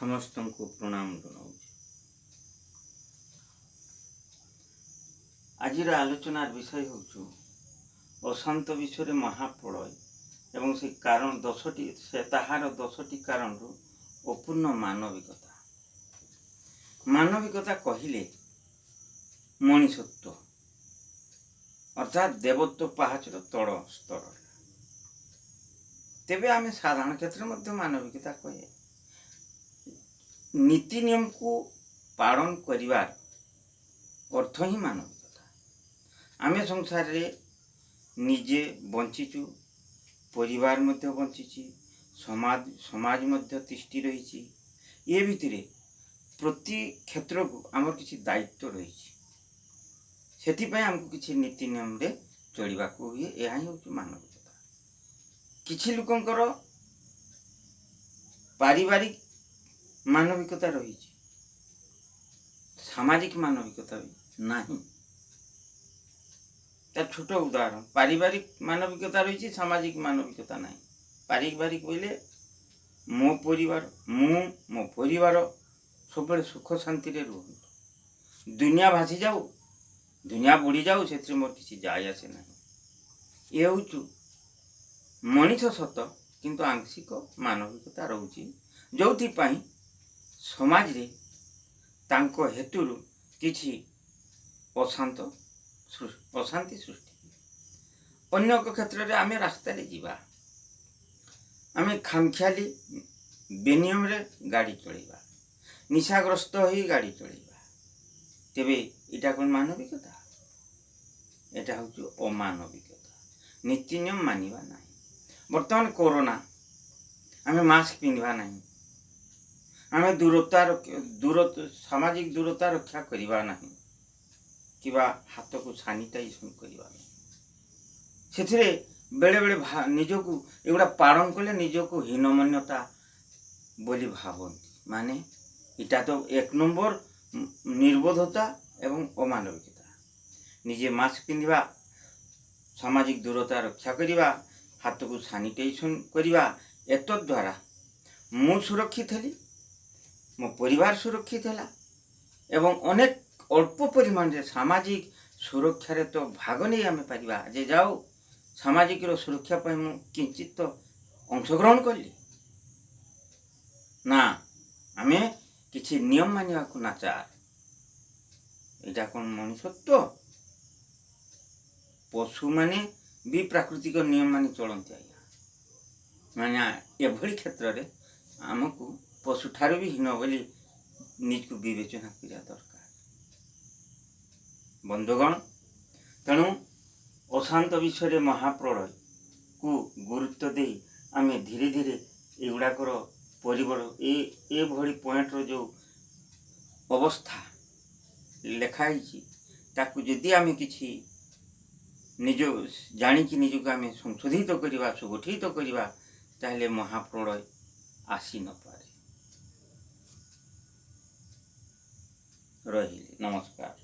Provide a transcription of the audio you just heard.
ସମସ୍ତଙ୍କୁ ପ୍ରଣାମ ଜଣାଉଛି। ଆଜିର ଆଲୋଚନାର ବିଷୟ ହେଉଛି ଅଶାନ୍ତ ବିଶ୍ୱରେ ମହାପ୍ରଳୟ ଏବଂ ସେ କାରଣ ତାହାର 10ଟି କାରଣରୁ ଅପୂର୍ଣ୍ଣ ମାନବିକତା। ମାନବିକତା କହିଲେ ମଣିଷତ୍ୱ ଅର୍ଥାତ୍ ଦେବତ୍ୱ ପାହାଚର ତଳ ସ୍ତରରେ। ତେବେ ଆମେ ସାଧାରଣ କ୍ଷେତ୍ରରେ ମଧ୍ୟ ମାନବିକତା କହେ। ନୀତି ନିୟମକୁ ପାଳନ କରିବାର ଅର୍ଥ ହିଁ ମାନବିକତା। ଆମେ ସଂସାରରେ ନିଜେ ବଞ୍ଚିଛୁ, ପରିବାର ମଧ୍ୟ ବଞ୍ଚିଛି, ସମାଜ ମଧ୍ୟ ତିଷ୍ଠି ରହିଛି। ଏ ଭିତରେ ପ୍ରତି କ୍ଷେତ୍ରକୁ ଆମର କିଛି ଦାୟିତ୍ୱ ରହିଛି। ସେଥିପାଇଁ ଆମକୁ କିଛି ନୀତି ନିୟମରେ ଚଳିବାକୁ ହୁଏ। ଏହା ହିଁ ହେଉଛି ମାନବିକତା। କିଛି ଲୋକଙ୍କର ପାରିବାରିକ ମାନବିକତା ରହିଛି, ସାମାଜିକ ମାନବିକତା ନାହିଁ। ତାର ଛୋଟ ଉଦାହରଣ, ପାରିବାରିକ ମାନବିକତା ରହିଛି, ସାମାଜିକ ମାନବିକତା ନାହିଁ। ପାରିବାରିକ କହିଲେ ମୁଁ ମୋ ପରିବାର ସବୁବେଳେ ସୁଖ ଶାନ୍ତିରେ ରୁହନ୍ତୁ। ଦୁନିଆ ଭାସି ଯାଉ, ଦୁନିଆ ବୁଡ଼ି ଯାଉ, ସେଥିରେ ମୋର କିଛି ଯାଏ ଆସେ ନାହିଁ। ଏ ହେଉଛି ମଣିଷ ସତ, କିନ୍ତୁ ଆଂଶିକ ମାନବିକତା ରହୁଛି, ଯେଉଁଥିପାଇଁ ସମାଜରେ ତାଙ୍କ ହେତୁରୁ କିଛି ଅଶାନ୍ତି ସୃଷ୍ଟି। ଅନ୍ୟ ଏକ କ୍ଷେତ୍ରରେ ଆମେ ରାସ୍ତାରେ ଯିବା, ଆମେ ଖାମଖିଆଲି ବେନିୟମରେ ଗାଡ଼ି ଚଳାଇବା, ନିଶାଗ୍ରସ୍ତ ହୋଇ ଗାଡ଼ି ଚଳାଇବା, ତେବେ ଏଇଟା କ'ଣ ମାନବିକତା? ଏଇଟା ହେଉଛି ଅମାନବିକତା। ନୀତି ନିୟମ ମାନିବା ନାହିଁ। ବର୍ତ୍ତମାନ କରୋନା, ଆମେ ମାସ୍କ ପିନ୍ଧିବା ନାହିଁ, ଆମେ ସାମାଜିକ ଦୂରତା ରକ୍ଷା କରିବା ନାହିଁ, କିମ୍ବା ହାତକୁ ସାନିଟାଇଜେସନ୍ କରିବା ନାହିଁ। ସେଥିରେ ବେଳେବେଳେ ନିଜକୁ ଏଗୁଡ଼ା ପାଳନ କଲେ ନିଜକୁ ହୀନମନ୍ୟତା ବୋଲି ଭାବନ୍ତି। ମାନେ ଏଇଟା ତ 1 ନମ୍ବର ନିର୍ବୋଧତା ଏବଂ ଅମାନବିକତା। ନିଜେ ମାସ୍କ ପିନ୍ଧିବା, ସାମାଜିକ ଦୂରତା ରକ୍ଷା କରିବା, ହାତକୁ ସାନିଟାଇଜେସନ୍ କରିବା, ଏତଦ୍ୱାରା ମୁଁ ସୁରକ୍ଷିତ ହେଲି, ମୋ ପରିବାର ସୁରକ୍ଷିତ ହେଲା ଏବଂ ଅନେକ ଅଳ୍ପ ପରିମାଣରେ ସାମାଜିକ ସୁରକ୍ଷାରେ ତ ଭାଗ ନେଇ ଆମେ ପାରିବା। ଯେ ଯାଉ ସାମାଜିକର ସୁରକ୍ଷା ପାଇଁ ମୁଁ କିଞ୍ଚିତ ଅଂଶଗ୍ରହଣ କଲି ନା, ଆମେ କିଛି ନିୟମ ମାନିବାକୁ ନାଚାର। ଏଇଟା କ'ଣ ମଣିଷତ୍ୱ? ପଶୁମାନେ ବି ପ୍ରାକୃତିକ ନିୟମ ମାନି ଚଳନ୍ତି ଆଜ୍ଞା। ମାନେ ଏଭଳି କ୍ଷେତ୍ରରେ ଆମକୁ ପଶୁଠାରୁ ବି ହୀନ ବୋଲି ନିଜକୁ ବିବେଚନା କରିବା ଦରକାର। ବନ୍ଧୁଗଣ, ତେଣୁ ଅଶାନ୍ତ ବିଶ୍ୱରେ ମହାପ୍ରଳୟକୁ ଗୁରୁତ୍ୱ ଦେଇ ଆମେ ଧୀରେ ଧୀରେ ଏଗୁଡ଼ାକର ଏଭଳି ପଏଣ୍ଟର ଯେଉଁ ଅବସ୍ଥା ଲେଖା ହେଇଛି, ତାକୁ ଯଦି ଆମେ କିଛି ଜାଣିକି ନିଜକୁ ଆମେ ସଂଶୋଧିତ କରିବା, ସୁଗଠିତ କରିବା, ତାହେଲେ ମହାପ୍ରଳୟ ଆସି ନପାରେ। ରହିଲି, ନମସ୍କାର।